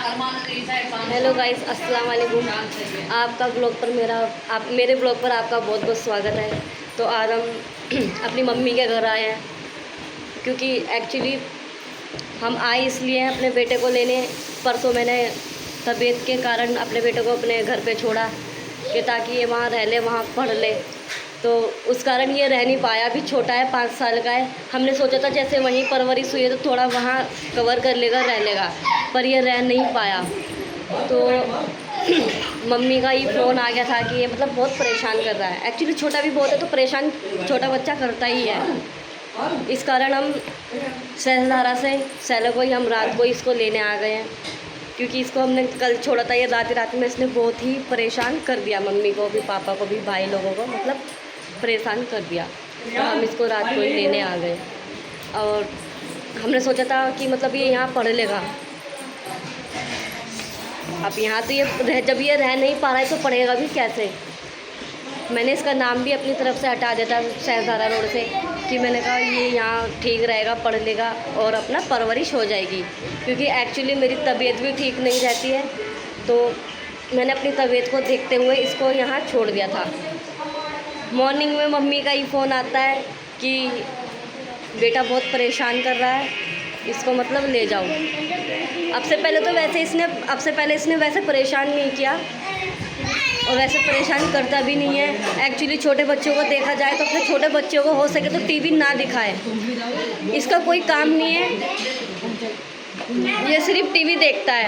Hello guys, अस्सलाम वालेकुम। आपका ब्लॉग पर मेरे ब्लॉग पर आपका बहुत बहुत स्वागत है। तो आज हम अपनी मम्मी के घर आए हैं, क्योंकि एक्चुअली हम आए इसलिए हैं अपने बेटे को लेने। परसों मैंने तबीयत के कारण अपने बेटे को अपने घर पे छोड़ा कि ताकि ये वहाँ रह ले, वहाँ पढ़ ले। तो उस कारण ये रह नहीं पाया, अभी छोटा है, 5 साल का है। हमने सोचा था जैसे वहीं परवरिश हुई है तो थोड़ा वहाँ कवर कर लेगा, रह लेगा, पर ये रह नहीं पाया। तो मम्मी का ही फ़ोन आ गया था कि ये मतलब बहुत परेशान कर रहा है। एक्चुअली छोटा भी बहुत है तो परेशान छोटा बच्चा करता ही है। इस कारण हम सहसधारा से सैलो को ही हम रात को इसको लेने आ गए हैं, क्योंकि इसको हमने कल छोड़ा था। ये रात में इसने बहुत ही परेशान कर दिया, मम्मी को भी, पापा को भी, भाई लोगों को, मतलब परेशान कर दिया। तो हम इसको रात को ही लेने आ गए और हमने सोचा था कि मतलब ये यहाँ पढ़ लेगा। अब यहाँ तो जब ये रह नहीं पा रहा है तो पढ़ेगा भी कैसे। मैंने इसका नाम भी अपनी तरफ से हटा दिया था सहसधारा रोड से, कि मैंने कहा ये यहाँ ठीक रहेगा, पढ़ लेगा और अपना परवरिश हो जाएगी। क्योंकि एक्चुअली मेरी तबीयत भी ठीक नहीं रहती है, तो मैंने अपनी तबीयत को देखते हुए इसको यहाँ छोड़ दिया था। मॉर्निंग में मम्मी का ही फ़ोन आता है कि बेटा बहुत परेशान कर रहा है, इसको मतलब ले जाओ। अब से पहले इसने वैसे परेशान नहीं किया और वैसे परेशान करता भी नहीं है। एक्चुअली छोटे बच्चों को देखा जाए तो अपने छोटे बच्चों को हो सके तो टीवी ना दिखाए, इसका कोई काम नहीं है, ये सिर्फ टीवी देखता है।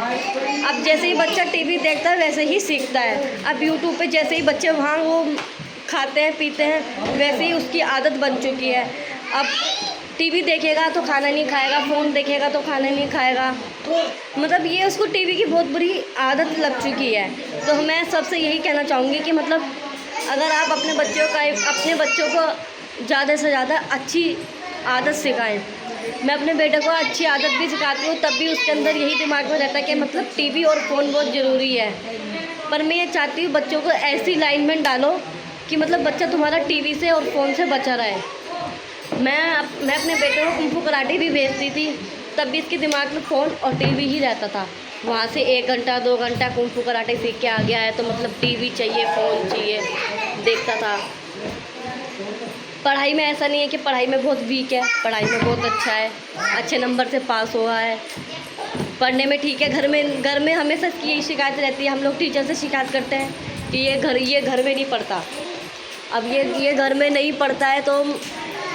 अब जैसे ही बच्चा टीवी देखता है वैसे ही सीखता है। अब यूट्यूब पे जैसे ही बच्चे वहाँ वो खाते हैं पीते हैं, वैसे ही उसकी आदत बन चुकी है। अब टीवी देखेगा तो खाना नहीं खाएगा, फ़ोन देखेगा तो खाना नहीं खाएगा, मतलब ये उसको टीवी की बहुत बुरी आदत लग चुकी है। तो मैं सबसे यही कहना चाहूँगी कि मतलब अगर आप अपने बच्चों को ज़्यादा से ज़्यादा अच्छी आदत सिखाएं। मैं अपने बेटे को अच्छी आदत भी सिखाती हूँ, तब भी उसके अंदर यही दिमाग में रहता है कि मतलब टीवी और फ़ोन बहुत ज़रूरी है। पर मैं ये चाहती हूँ बच्चों को ऐसी लाइन में डालो कि मतलब बच्चा तुम्हारा टीवी से और फ़ोन से बचा रहे। मैं अपने बेटे को कुंफू कराटे भी भेजती थी, तब भी इसके दिमाग में फ़ोन और टीवी ही रहता था। वहाँ से 1 घंटा 2 घंटा कुंफू कराटे सीख के आ गया है तो मतलब टीवी चाहिए, फ़ोन चाहिए, देखता था। पढ़ाई में ऐसा नहीं है कि पढ़ाई में बहुत वीक है, पढ़ाई में बहुत अच्छा है, अच्छे नंबर से पास हुआ है, पढ़ने में ठीक है। घर में हमेशा यही शिकायत रहती है, हम लोग टीचर से शिकायत करते हैं कि ये घर में नहीं पढ़ता। अब ये घर में नहीं पढ़ता है तो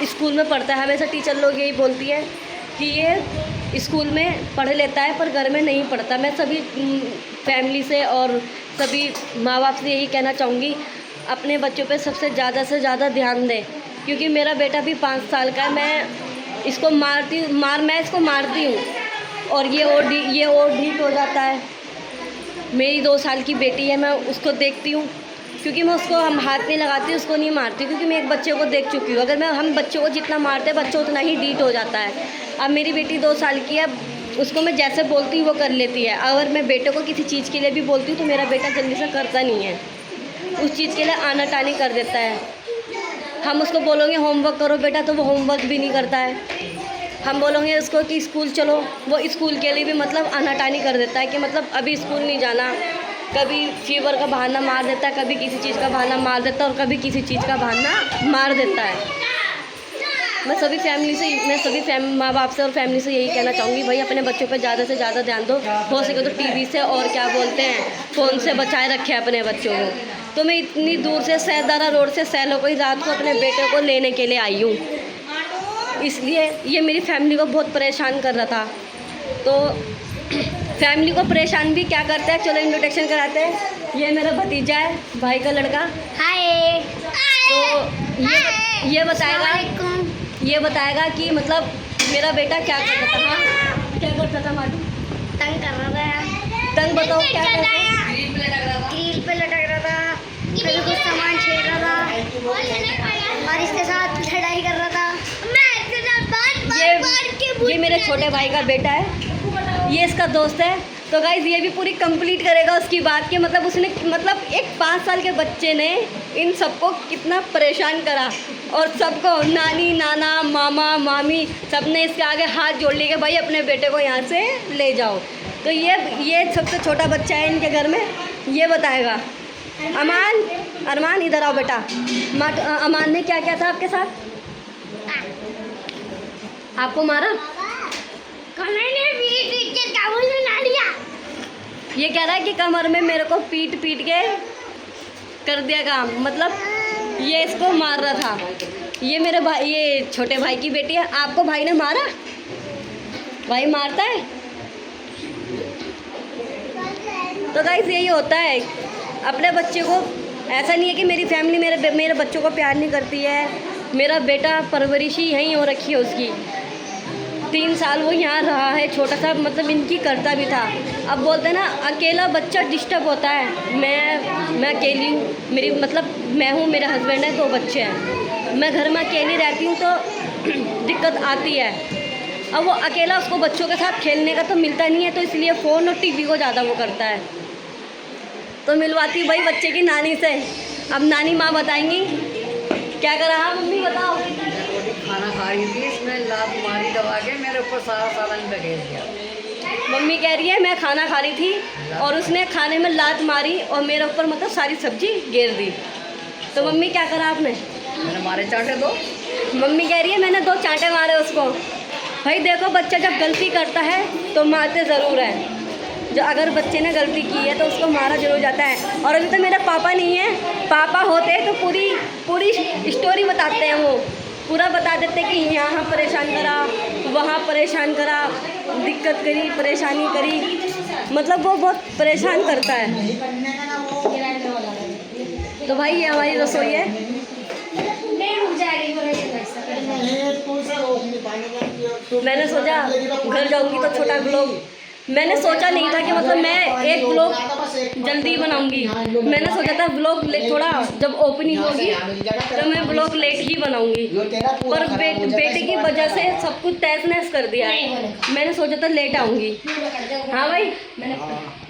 स्कूल में पढ़ता है। हमेशा टीचर लोग यही बोलती है कि ये स्कूल में पढ़ लेता है पर घर में नहीं पढ़ता। मैं सभी फैमिली से और सभी माँ बाप से यही कहना चाहूँगी, अपने बच्चों पे सबसे ज़्यादा से ज़्यादा ध्यान दें। क्योंकि मेरा बेटा भी 5 साल का है, मैं इसको मारती हूँ और ये और ढीठ हो जाता है। मेरी 2 साल की बेटी है, मैं उसको देखती हूँ, क्योंकि मैं उसको हम हाथ नहीं लगाती, उसको नहीं मारती, क्योंकि मैं एक बच्चे को देख चुकी हूँ। अगर हम बच्चों को जितना मारते हैं बच्चा उतना ही ढीठ हो जाता है। अब मेरी बेटी 2 साल की है, उसको मैं जैसे बोलती हूँ वो कर लेती है। अगर मैं बेटे को किसी चीज़ के लिए भी बोलती हूँ तो मेरा बेटा जल्दी से करता नहीं है, उस चीज़ के लिए आनाकानी कर देता है। हम उसको बोलोगे होमवर्क करो बेटा तो वो होमवर्क भी नहीं करता है। हम बोलोगे उसको कि स्कूल चलो, वो स्कूल के लिए भी मतलब आनाकानी कर देता है कि मतलब अभी स्कूल नहीं जाना। कभी फीवर का बहाना मार देता है, कभी किसी चीज़ का बहाना मार देता है और कभी किसी चीज़ का बहाना मार देता है। मैं सभी माँ बाप से और फैमिली से यही कहना चाहूँगी, भाई अपने बच्चों पे ज़्यादा से ज़्यादा ध्यान दो, हो सके तो टीवी से और क्या बोलते हैं फ़ोन से बचाए रखें अपने बच्चों को। तो मैं इतनी दूर से सहसधारा रोड से सैलो को ही रात को अपने बेटे को लेने के लिए आई हूँ, इसलिए ये मेरी फैमिली को बहुत परेशान कर रहा था। तो फैमिली को परेशान भी क्या करते हैं, चलो इंट्रोडक्शन कराते हैं। ये मेरा भतीजा है, भाई का लड़का। हाय। तो ये बताएगा कि मतलब मेरा बेटा क्या करता था। हाँ, क्या करता था माटू? तंग कर रहा था। तंग बताओ क्या करता था? ग्रिल पे लटक रहा था, कभी कुछ सामान छेड़ रहा था और इसके साथ लड़ाई कर रहा था। मैं इसके साथ ये मेरे छोटे भाई का बेटा है, ये इसका दोस्त है। तो गाइज़ ये भी पूरी कंप्लीट करेगा उसकी बात कि मतलब उसने मतलब एक 5 साल के बच्चे ने इन सबको कितना परेशान करा और सबको नानी नाना मामा मामी सब ने इसके आगे हाथ जोड़ लिए कि भाई अपने बेटे को यहाँ से ले जाओ। तो ये सबसे छोटा बच्चा है इनके घर में, ये बताएगा। अरमान इधर आओ बेटा। अमान ने क्या क्या था आपके साथ? आपको मारा? ये कह रहा है कि कमर में मेरे को पीट पीट के कर दिया काम, मतलब ये इसको मार रहा था। ये मेरे भाई, ये छोटे भाई की बेटी है। आपको भाई ने मारा? भाई मारता है? तो गाइस यही होता है अपने बच्चे को। ऐसा नहीं है कि मेरी फैमिली मेरे बच्चों को प्यार नहीं करती है। मेरा बेटा परवरिश ही यहीं हो रखी है उसकी। 3 साल वो यहाँ रहा है, छोटा सा, मतलब इनकी करता भी था। अब बोलते हैं ना अकेला बच्चा डिस्टर्ब होता है। मैं अकेली हूँ, मेरी मतलब मैं हूँ, मेरा हस्बैंड है, 2 बच्चे हैं। मैं घर में अकेली रहती हूँ तो दिक्कत आती है। अब वो अकेला, उसको बच्चों के साथ खेलने का तो मिलता नहीं है, तो इसलिए फ़ोन और टीवी को ज़्यादा वो करता है। तो मिलवाती भाई बच्चे की नानी से। अब नानी माँ बताएंगी क्या करा। हाँ मम्मी बताओ। खाना खा रही थी, इसने लात मारी दबा के मेरे ऊपर सारा सालन बखेर दिया। मम्मी कह रही है मैं खाना खा रही थी और उसने खाने में लात मारी और मेरे ऊपर मतलब सारी सब्जी गिर दी। तो मम्मी क्या करा आपने? मैंने मारे चाटे 2। मम्मी कह रही है मैंने 2 चांटे मारे उसको। भाई देखो बच्चा जब गलती करता है तो मारते ज़रूर है। जो अगर बच्चे ने गलती की है तो उसको मारा जरूर जाता है। और अभी तो मेरा पापा नहीं है, पापा होते तो पूरी स्टोरी बताते हैं। वो पूरा बता देते कि यहाँ परेशान करा, वहाँ परेशान करा, दिक्कत करी, परेशानी करी, मतलब वो बहुत परेशान करता है। तो भाई ये हमारी रसोई है। मैंने सोचा घर जाऊंगी तो छोटा ब्लॉग, मैंने सोचा नहीं था कि मतलब मैं एक ब्लॉग जल्दी बनाऊंगी। मैंने सोचा था ब्लॉग थोड़ा जब ओपनिंग होगी तो मैं ब्लॉग लेट ही बनाऊंगी, पर बेटे की वजह से सब कुछ तहस नहस कर दिया है। मैंने सोचा था लेट आऊंगी। हाँ भाई,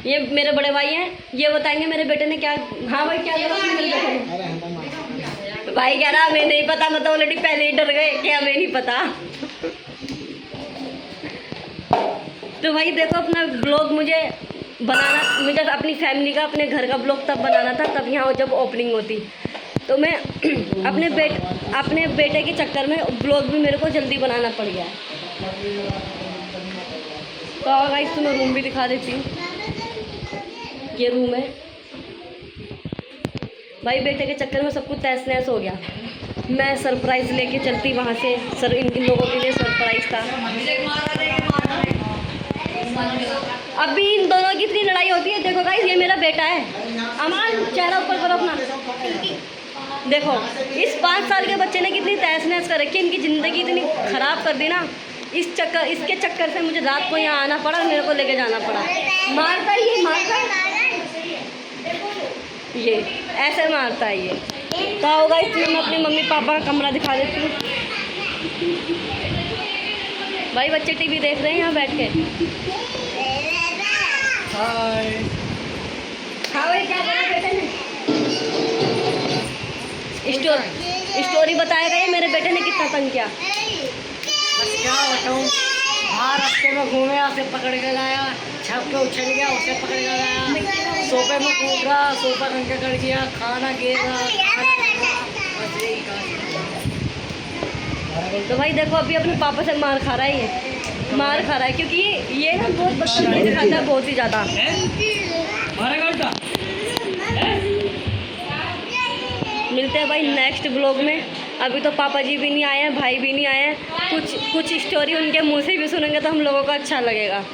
ये मेरे बड़े भाई हैं, ये बताएंगे मेरे बेटे ने क्या। हाँ भाई क्या करा मेरे बेटे ने? भाई कह रहा हमें नहीं पता, मतलब ऑलरेडी पहले ही डर गए कि हमें नहीं पता। तो भाई देखो अपना ब्लॉग मुझे अपनी फैमिली का, अपने घर का ब्लॉग तब बनाना था तब यहाँ जब ओपनिंग होती। तो मैं अपने बेटे के चक्कर में ब्लॉग भी मेरे को जल्दी बनाना पड़ गया। तो गाइस तुम्हें रूम भी दिखा देती हूँ। ये रूम है भाई। बेटे के चक्कर में सब कुछ तहस नहस हो गया। मैं सरप्राइज़ लेके चलती वहाँ से। इन लोगों के लिए सरप्राइज़ था। अभी इन दोनों की इतनी लड़ाई होती है। देखो गाइस ये मेरा बेटा है। अमान चेहरा ऊपर करो अपना। देखो इस 5 साल के बच्चे ने कितनी तहस नहस कर रखी है। इनकी ज़िंदगी इतनी ख़राब कर दी ना। इसके चक्कर से मुझे रात को यहाँ आना पड़ा, मेरे को लेके जाना पड़ा। मारता है ये ऐसे मारता है ये। तो होगा इसलिए मैं अपनी मम्मी पापा का कमरा दिखा देती हूँ। भाई बच्चे टीवी देख रहे हैं यहाँ बैठ के। हाय। हाँ भाई क्या करा बेटे ने? स्टोरी बताएगा ये मेरे बेटे ने कितना तंग किया। बस क्या बताऊँ, बाहर रास्ते में घूमे, उसे पकड़ के लाया, छत पे उछल गया, उसे पकड़ के लाया, सोफे में कूद रहा, सोफा कंके कर दिया, खाना गिर रहा। तो भाई देखो अभी अपने पापा से मार खा रहा है। ये मार खा रहा है क्योंकि ये ना बहुत बदतमीजी दिखाता है, बहुत ही ज़्यादा। मिलते हैं भाई नेक्स्ट ब्लॉग में। अभी तो पापा जी भी नहीं आए हैं, भाई भी नहीं आए हैं। कुछ स्टोरी उनके मुंह से भी सुनेंगे तो हम लोगों को अच्छा लगेगा।